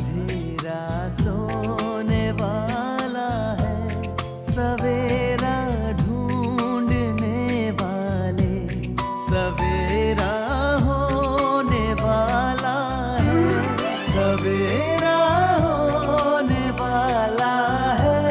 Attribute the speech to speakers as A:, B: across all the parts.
A: अंधेरा सोने वाला है, सवेरा ढूंढने वाले, सवेरा होने वाला है, सवेरा होने वाला है।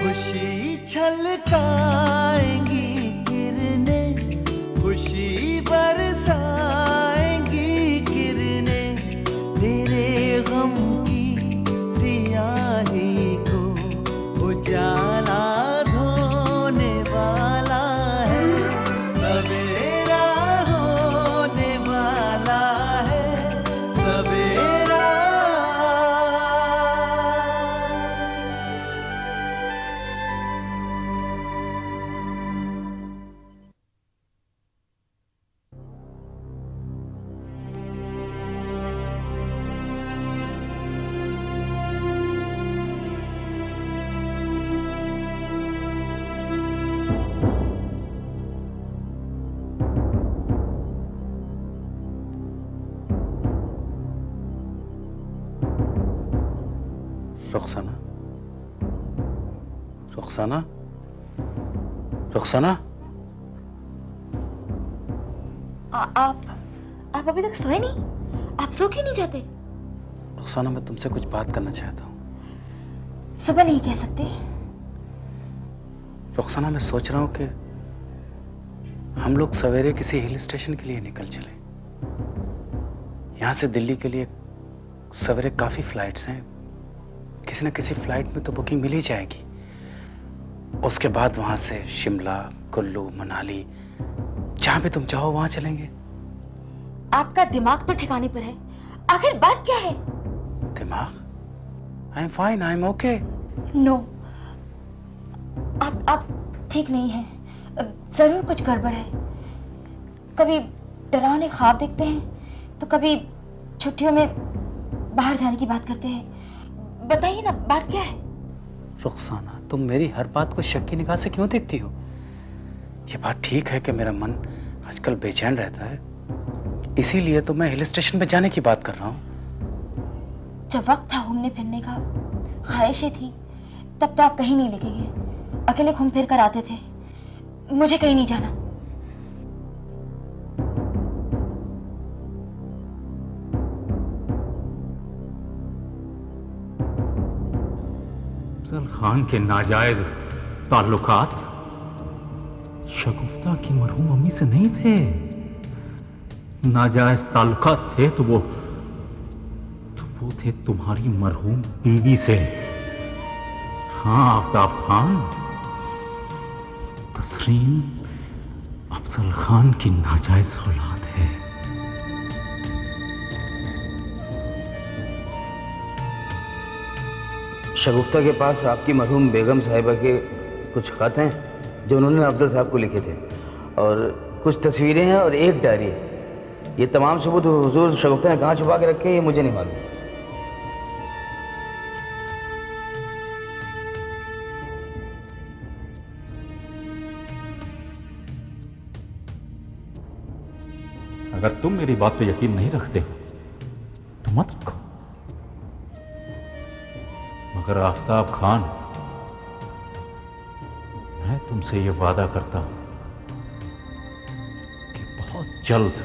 A: खुशी छलकाएंगी किरणें, खुशी बरसाएंगी किरणें, तेरे गम की सियाही को उजाला धोने वाला है, सवेरा होने वाला है, सवेरा।
B: रुखसाना, रुखसाना, रुखसाना।
C: आप अभी तक सोए नहीं? आप सो क्यों नहीं जाते?
B: रुखसाना, मैं तुमसे कुछ बात करना चाहता हूँ।
C: सुबह नहीं कह सकते?
B: रुखसाना, मैं सोच रहा हूँ कि हम लोग सवेरे किसी हिल स्टेशन के लिए निकल चले। यहाँ से दिल्ली के लिए सवेरे काफी फ्लाइट्स हैं, किसी न किसी फ्लाइट में तो बुकिंग मिल ही जाएगी। उसके बाद वहां से शिमला, कुल्लू, मनाली, जहां भी तुम चाहो वहां चलेंगे।
C: आपका दिमाग तो ठिकाने पर है, आखिर बात क्या है?
B: दिमाग? I am fine, I am okay.
C: No, आप ठीक नहीं हैं। जरूर कुछ गड़बड़ है। कभी डरावने ख्वाब देखते हैं तो कभी छुट्टियों में बाहर जाने की बात करते हैं। बताइए ना, बात क्या है?
B: रुखसाना, तुम मेरी हर बात को शक की निगाह से क्यों देखती हो? ये बात ठीक है कि मेरा मन आजकल बेचैन रहता है, इसीलिए तो मैं हिल स्टेशन पे जाने की बात कर रहा हूँ।
C: जब वक्त था घूमने फिरने का, ख्वाहिशें थी, तब तो आप कहीं नहीं लेके गए। अकेले घूम फिर कर आते थे। मुझे कहीं नहीं जाना।
D: अफजल खान के नाजायज ताल्लुकात शगुफ्ता की मरहूम अम्मी से नहीं थे। नाजायज ताल्लुकात थे तो वो थे तुम्हारी मरहूम बीवी से। हाँ आफ्ताब खान, तस्रीन अफजल खान की नाजायज औलाद है।
E: शगुफ्ता के पास आपकी मरहूम बेगम साहिबा के कुछ खत हैं जो उन्होंने अफजल साहब को लिखे थे, और कुछ तस्वीरें हैं और एक डायरी है। ये तमाम सबूत हुजूर शगुफ्ता ने कहाँ छुपा के रखे हैं ये मुझे नहीं मालूम।
D: अगर तुम मेरी बात पे यकीन नहीं रखते हो तो मत रखो, मगर आफ्ताब खान, मैं तुमसे ये वादा करता हूं कि बहुत जल्द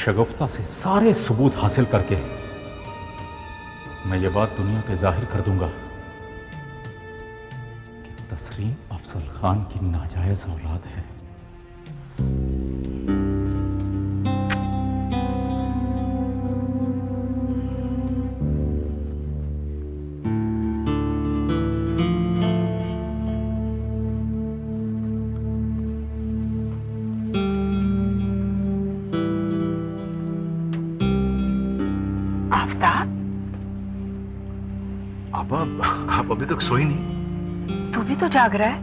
D: शगुफ्ता से सारे सबूत हासिल करके मैं ये बात दुनिया पे जाहिर कर दूंगा कि तस्रीन अफजल खान की नाजायज औलाद है।
F: आफ्ताब,
G: आप अभी तक सोई नहीं?
F: तू भी तो जाग रहा है,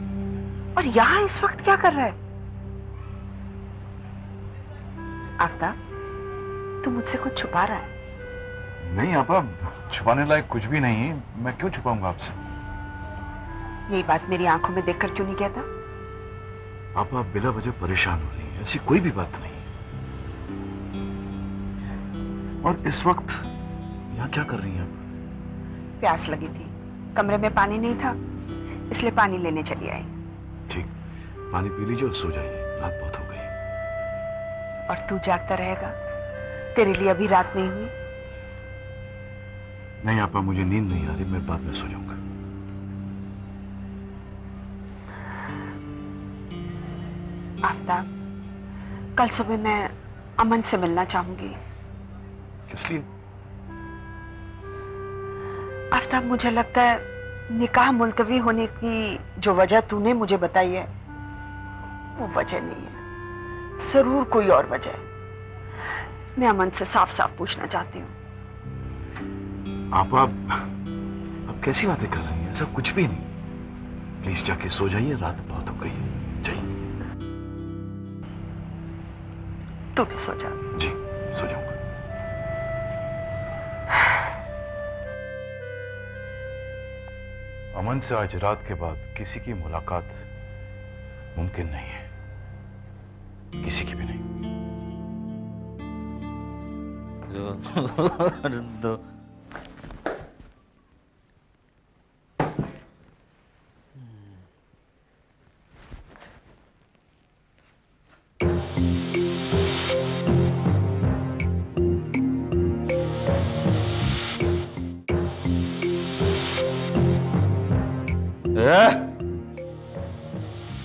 F: और यहाँ इस वक्त क्या कर रहा है? आफ्ताब, तू मुझसे कुछ छुपा रहा है?
G: नहीं आपा, छुपाने लायक कुछ भी नहीं। मैं क्यों छुपाऊंगा आपसे?
F: यही बात मेरी आंखों में देखकर क्यों नहीं कहता?
G: आप बिला वजह परेशान हो रही हैं, ऐसी कोई भी बात नहीं। और इस वक्त यहाँ क्या कर रही हैं आप?
F: प्यास लगी थी, कमरे में पानी नहीं था, इसलिए पानी लेने चली आई।
G: ठीक, पानी पी लीजिए और सो जाइए, रात बहुत हो गई।
F: और तू जागता रहेगा? तेरे लिए अभी रात नहीं हुई?
G: नहीं आपा, मुझे नींद नहीं आ रही, मैं बाद में सो जाऊंगा।
F: आफ्ताब, कल सुबह मैं अमन से मिलना चाहूंगी।
G: किस लिए?
F: आफ्ताब, मुझे लगता है निकाह मुलतवी होने की जो वजह तूने मुझे बताई है वो वजह नहीं है, जरूर कोई और वजह है। मैं अमन से साफ साफ पूछना चाहती हूँ।
G: आप कैसी बातें कर रही हैं? ऐसा कुछ भी नहीं। प्लीज जाके सो जाइए, रात बहुत हो गई है। जाइए।
F: तू भी सो जा।
G: जी, सो जाऊंगा। अमन से आज रात के बाद किसी की मुलाकात मुमकिन नहीं है, किसी की भी नहीं।
E: दो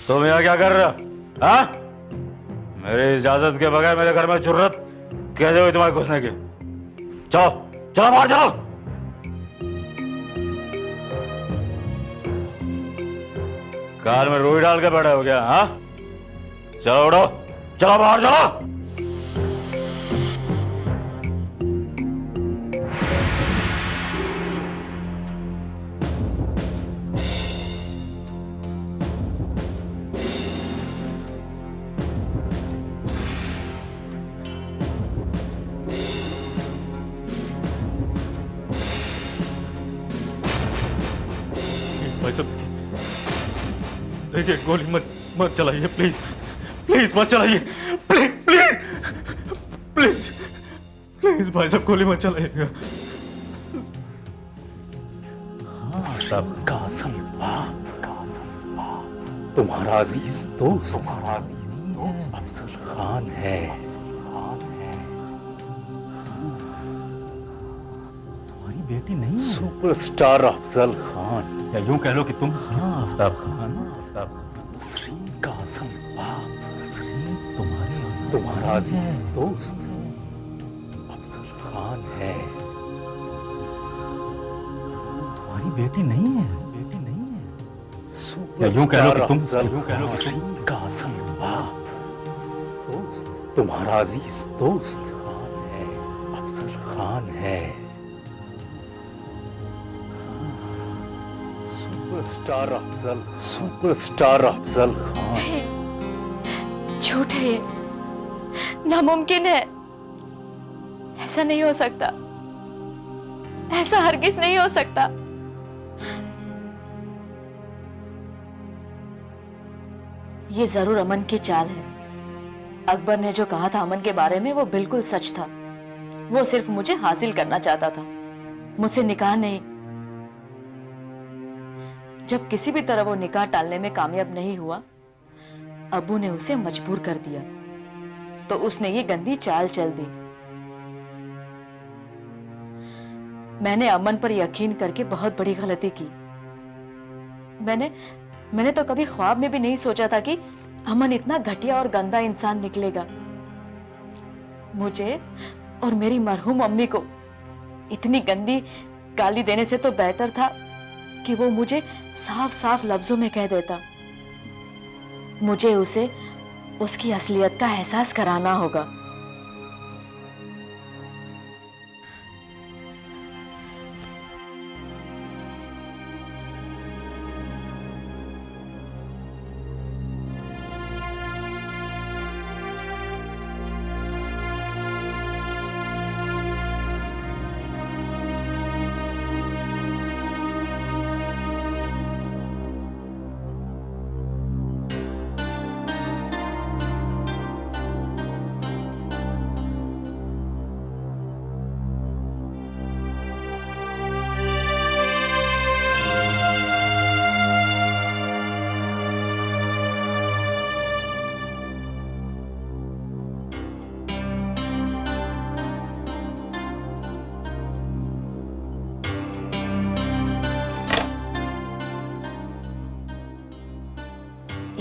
E: तुम यहाँ क्या कर रहे हो? हाँ? मेरी इजाजत के बगैर मेरे घर में जुर्रत कैसे हुई तुम्हारे घुसने की? चलो चलो बाहर चलो। कार में रुई डाल के बैठे हो गया? हाँ, चलो उठो, चलो बाहर चलो।
D: भाई साहब देखिए, गोली मत चलाइए, प्लीज प्लीज मत चलाइए, प्लीज प्लीज प्लीज प्लीज भाई साहब गोली मत चलाइएगा।
B: सबका असल बाप, तुम्हारा अजीज दोस्त अफजल खान है।
D: तुम्हारी बेटी नहीं है?
B: सुपरस्टार अफजल खान,
D: या यूं कह लो कि तुम
B: आफ्ताब खान, श्री का असल बाप,
D: श्री
B: तुम्हारा अजीज दोस्त अफजल खान है।
D: तुम्हारी बेटी नहीं है?
B: या
D: यूं कह लो कि तुम
B: श्री का असल बाप, तुम्हारा अजीज दोस्त अफजल खान है। सुपरस्टार अफजल खान।
C: झूठ है ये, नामुमकिन है। ऐसा नहीं हो सकता, ऐसा हरगिज नहीं हो सकता। ये जरूर अमन की चाल है। अकबर ने जो कहा था अमन के बारे में वो बिल्कुल सच था। वो सिर्फ मुझे हासिल करना चाहता था, मुझसे निकाह नहीं। जब किसी भी तरह वो निकाह टालने में कामयाब नहीं हुआ, अब्बू ने उसे मजबूर कर दिया, तो उसने ये गंदी चाल चल दी। मैंने अमन पर यकीन करके बहुत बड़ी गलती की। मैंने तो कभी ख्वाब में भी नहीं सोचा था कि अमन इतना घटिया और गंदा इंसान निकलेगा। मुझे और मेरी मरहूम अम्मी को इतनी गंदी गाली देने से तो बेहतर था कि वो मुझे साफ साफ लफ्जों में कह देता। मुझे उसे उसकी असलियत का एहसास कराना होगा।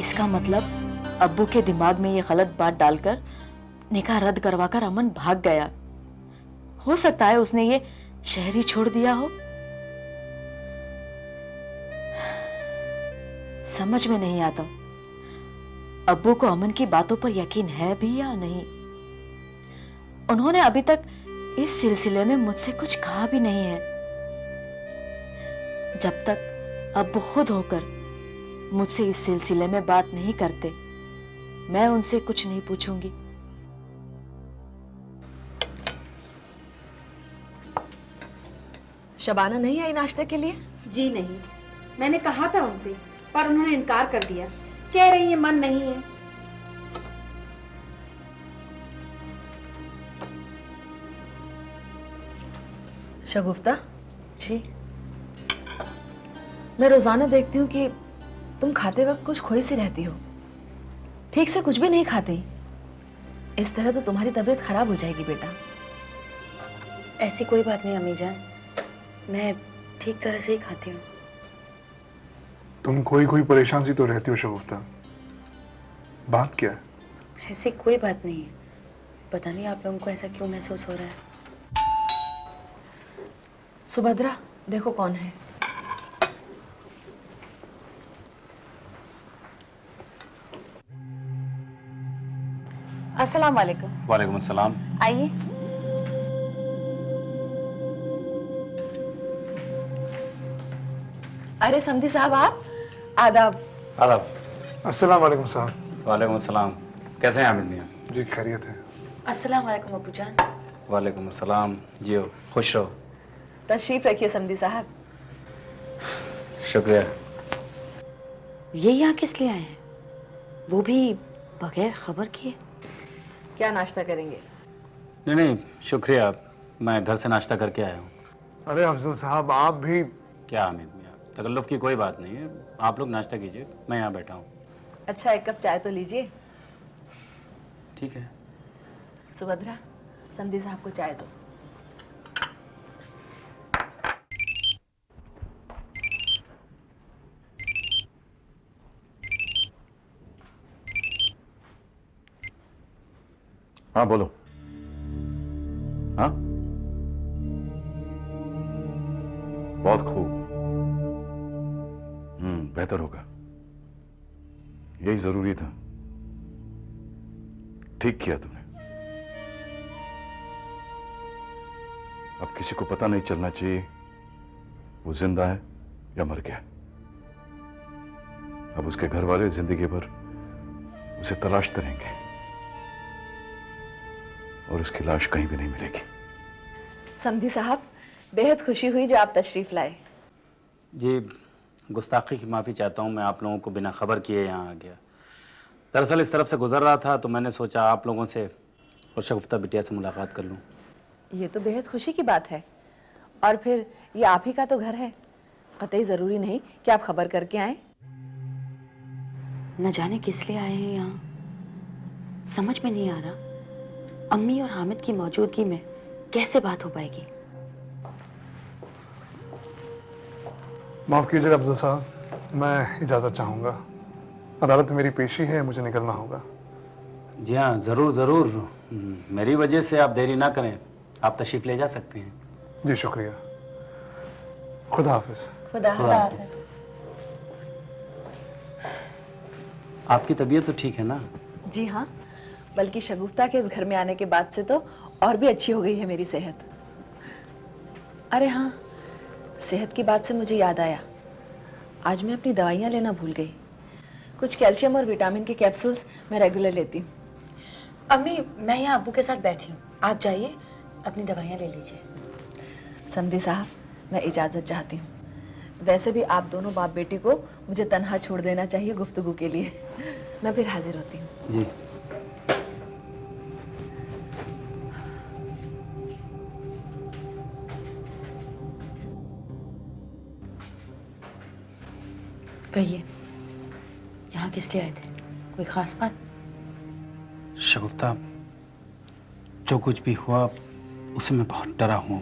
H: इसका मतलब अब्बू के दिमाग में ये गलत बात डालकर निकाह रद्द करवाकर अमन भाग गया। हो सकता है उसने ये शहर ही छोड़ दिया हो। समझ में नहीं आता अब्बू को अमन की बातों पर यकीन है भी या नहीं। उन्होंने अभी तक इस सिलसिले में मुझसे कुछ कहा भी नहीं है। जब तक अब्बू खुद होकर मुझसे इस सिलसिले में बात नहीं करते, मैं उनसे कुछ नहीं पूछूंगी।
I: शबाना नहीं आई नाश्ते के लिए?
J: जी नहीं, मैंने कहा था उनसे पर उन्होंने इनकार कर दिया। कह रही है मन नहीं है।
I: शगुफ्ता,
H: जी
I: मैं रोजाना देखती हूँ कि तुम खाते वक्त कुछ खोई सी रहती हो, ठीक से कुछ भी नहीं खाती। इस तरह तो तुम्हारी तबीयत खराब हो जाएगी बेटा।
H: ऐसी कोई बात नहीं अम्मी जान, मैं ठीक तरह से ही खाती हूँ।
K: तुम कोई परेशान सी तो रहती हो शगुफ्ता, बात क्या है?
H: ऐसी कोई बात नहीं है, पता नहीं आप लोगों को ऐसा क्यों महसूस हो रहा है।
I: सुभद्रा, देखो कौन है।
J: अस्सलाम वालेकुम।
B: वालेकुम अस्सलाम।
J: आइए।
I: अरे समधी साहब, आप आदाब।
B: आदाब।
K: अस्सलाम वालेकुम साहब।
B: वालेकुम अस्सलाम। कैसे हैं हामिद मियाँ?
K: जी खैरियत है।
H: अस्सलाम वालेकुम अब्बू जान।
B: वालेकुम अस्सलाम। जियो, खुश रहो।
I: तशरीफ रखिए समधी साहब।
B: शुक्रिया।
H: ये यहाँ किस लिए आए हैं, वो भी बगैर खबर किए?
I: क्या नाश्ता करेंगे?
B: नहीं नहीं शुक्रिया, मैं घर से नाश्ता करके आया हूँ।
K: अरे अफजल साहब, आप भी।
B: क्या हामिद मियाँ, तकल्लुफ़ की कोई बात नहीं है, आप लोग नाश्ता कीजिए, मैं यहाँ बैठा हूँ।
I: अच्छा, एक कप चाय तो लीजिए।
B: ठीक है।
I: सुभद्रा, समधी साहब को चाय दो।
G: हाँ बोलो। हाँ, बहुत खूब। बेहतर होगा, यही जरूरी था। ठीक किया तुमने। अब किसी को पता नहीं चलना चाहिए वो जिंदा है या मर गया। अब उसके घर वाले जिंदगी भर उसे तलाशते रहेंगे और उसकी लाश कहीं भी नहीं मिलेगी।
I: समधी साहब, बेहद खुशी हुई जो आप तशरीफ लाए।
B: जी, गुस्ताखी की माफ़ी चाहता हूँ, मैं आप लोगों को बिना खबर किए यहाँ आ गया। दरअसल इस तरफ से गुजर रहा था तो मैंने सोचा आप लोगों से और शगुफ्ता बिटिया से मुलाकात कर लूँ।
I: ये तो बेहद खुशी की बात है, और फिर ये आप ही का तो घर है, कतई ज़रूरी नहीं कि आप खबर करके आए।
H: न जाने किस लिए आए हैं यहाँ, समझ में नहीं आ रहा। अम्मी और हामिद की मौजूदगी में कैसे बात हो पाएगी?
K: माफ कीजिएगा अफजल साहब, मैं इजाजत चाहूंगा। अदालत में मेरी पेशी है, मुझे निकलना होगा।
B: जी हाँ, ज़रूर ज़रूर। मेरी वजह से आप देरी ना करें, आप तशरीफ़ ले जा सकते हैं।
K: जी शुक्रिया। खुदा हाफिज।
I: खुदा हाफिज।
B: आपकी तबीयत तो ठीक है ना?
I: जी हाँ, बल्कि शगुफ्ता के इस घर में आने के बाद से तो और भी अच्छी हो गई है मेरी सेहत। अरे हाँ, सेहत की बात से मुझे याद आया, आज मैं अपनी दवाइयाँ लेना भूल गई। कुछ कैल्शियम और विटामिन के कैप्सूल्स मैं रेगुलर लेती हूँ।
H: अम्मी, मैं यहाँ अब्बू के साथ बैठी हूँ, आप जाइए अपनी दवाइयाँ ले लीजिए।
I: समधी साहब, मैं इजाज़त चाहती हूँ। वैसे भी आप दोनों बाप बेटी को मुझे तन्हा छोड़ देना चाहिए गुफ्तगू के लिए। मैं फिर हाजिर होती हूँ।
B: जी।
H: कहिए, यहाँ किस लिए आए थे? कोई खास बात?
B: शगुफ्ता, जो कुछ भी हुआ उसे मैं बहुत डरा हूँ,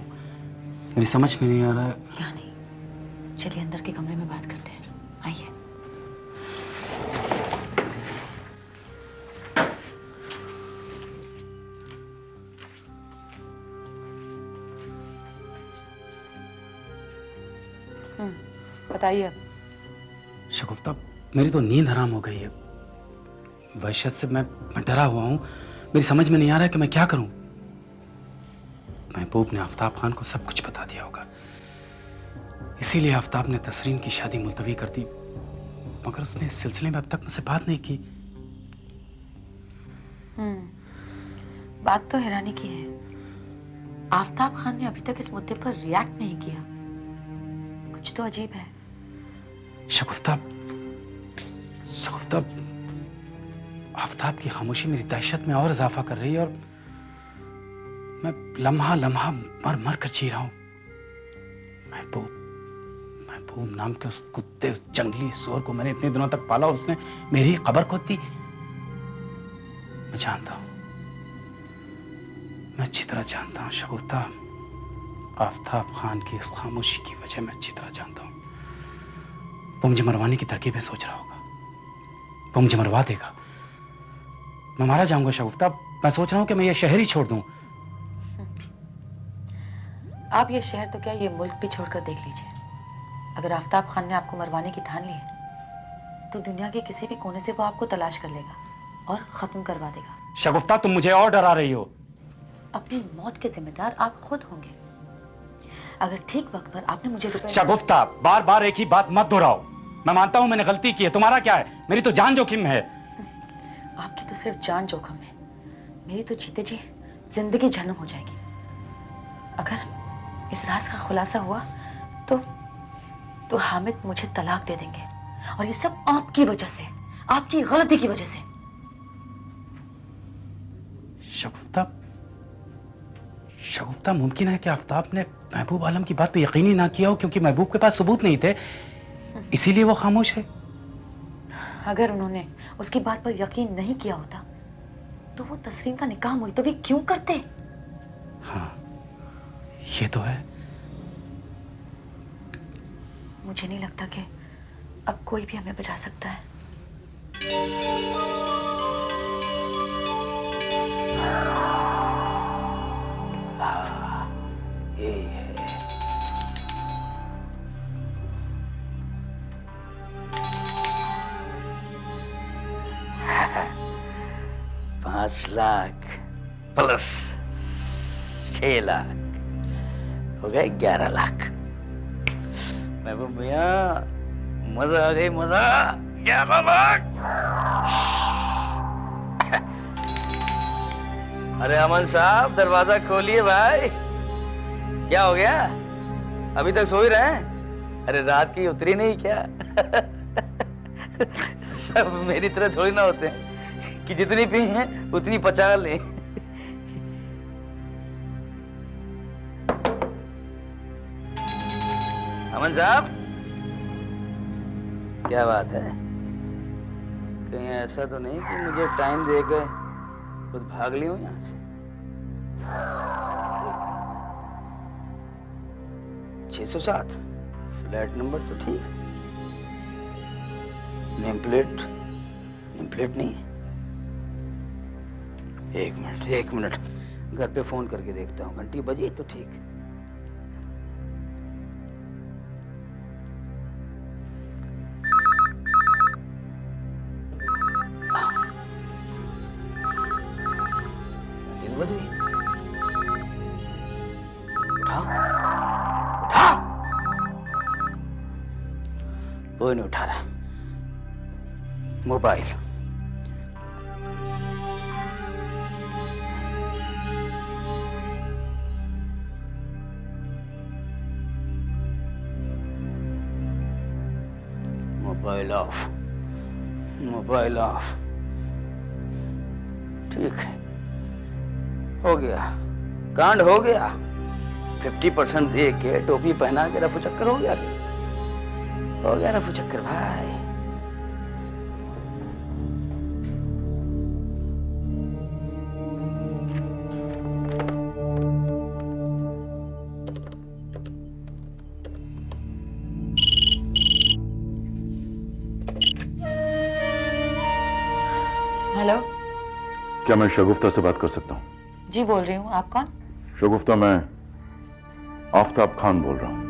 B: मेरी समझ में नहीं आ रहा है।
H: यहाँ नहीं, चलिए अंदर के कमरे में बात करते हैं, आइए। बताइए।
B: शगुफ्ता, मेरी तो नींद हराम हो गई है। वहशत से मैं डरा हुआ हूँ। मेरी समझ में नहीं आ रहा है कि मैं क्या करूं। महबूब ने आफ्ताब खान को सब कुछ बता दिया होगा, इसीलिए आफ्ताब ने तसरीन की शादी मुलतवी कर दी, मगर उसने इस सिलसिले में अब तक मुझसे बात नहीं की।
H: बात तो हैरानी की है, आफ्ताब खान ने अभी तक इस मुद्दे पर रिएक्ट नहीं किया। कुछ तो अजीब है।
B: शगुफ्ता, आफ्ताब की खामोशी मेरी दहशत में और इजाफा कर रही है, और मैं लम्हा लम्हा मर मर कर जी रहा हूं। महबूब नाम के उस कुत्ते, उस जंगली सुअर को मैंने इतने दिनों तक पाला, उसने मेरी खबर खोद दी। मैं जानता हूं, मैं अच्छी तरह जानता हूं शगुफ्ता, आफ्ताब खान की इस खामोशी की वजह मैं अच्छी तरह जानता हूं। वो मुझे मरवाने की तरकीबें सोच रहा होगा, वो मुझे मरवा देगा, मैं मारा जाऊंगा शगुफ्ता। मैं सोच रहा हूं कि मैं ये शहर ही छोड़ दूं।
H: आप ये शहर तो क्या, ये मुल्क भी छोड़कर देख लीजिए। अगर आफ्ताब खान ने आपको मरवाने की ठान ली है तो दुनिया के किसी भी कोने से वो आपको तलाश कर लेगा और खत्म करवा देगा।
B: शगुफ्ता, तुम मुझे और डरा रही हो।
H: अपनी मौत के जिम्मेदार आप खुद होंगे। अगर ठीक वक्त पर आपने मुझे रुपए
B: शगुफ्ता, बार बार एक ही बात मत दोहराओ। मैं मानता हूं मैंने गलती की है, तुम्हारा क्या है? मेरी तो जान जोखिम में है।
H: आपकी तो सिर्फ जान जोखिम है, मेरी तो जीते जी जिंदगी जन्म हो जाएगी। अगर इस राज का खुलासा हुआ तो हामिद मुझे तलाक दे देंगे, और ये सब आपकी वजह से, आपकी गलती की वजह से।
B: शगुफ्ता, मुमकिन है कि आफ्ताब ने महबूब आलम की बात पे यकीन ही ना किया हो, क्योंकि महबूब के पास सबूत नहीं थे, इसीलिए वो खामोश है।
H: अगर उन्होंने उसकी बात पर यकीन नहीं किया होता तो वो तसरीन का निकाह मुलतवी क्यों करते?
B: हाँ, ये तो है।
H: मुझे नहीं लगता कि अब कोई भी हमें बचा सकता है।
E: ये है। $5 लाख प्लस 6 लाख हो गए 11 लाख। महबूब भैया, मजा आ गई, मजा। 11 लाख। अरे अमन साहब, दरवाजा खोलिए भाई। क्या हो गया, अभी तक सो ही रहे हैं? अरे रात की उतरी नहीं क्या? सब मेरी तरह थोड़ी ना होते हैं कि जितनी पी हैं उतनी पचा लें। अमन साहब, क्या बात है? कहीं ऐसा तो नहीं कि मुझे टाइम देकर खुद भाग ली हूं यहां से? 607 फ्लैट नंबर तो ठीक है, नेम प्लेट नहीं है। एक मिनट घर पे फोन करके देखता हूँ, घंटी बजी तो ठीक। घंटी तो बज रही, उठाओ। कोई नहीं उठा रहा। Mobile mobile of. ठीक है, हो गया, कांड हो गया। 50% दे के टोपी पहना के रफू चक्कर हो गया रफू चक्कर भाई।
H: हेलो,
G: क्या मैं शगुफ्ता से बात कर सकता हूँ?
H: जी बोल रही हूँ। आप कौन?
G: शगुफ्ता, मैं आफ्ताब खान बोल रहा हूँ।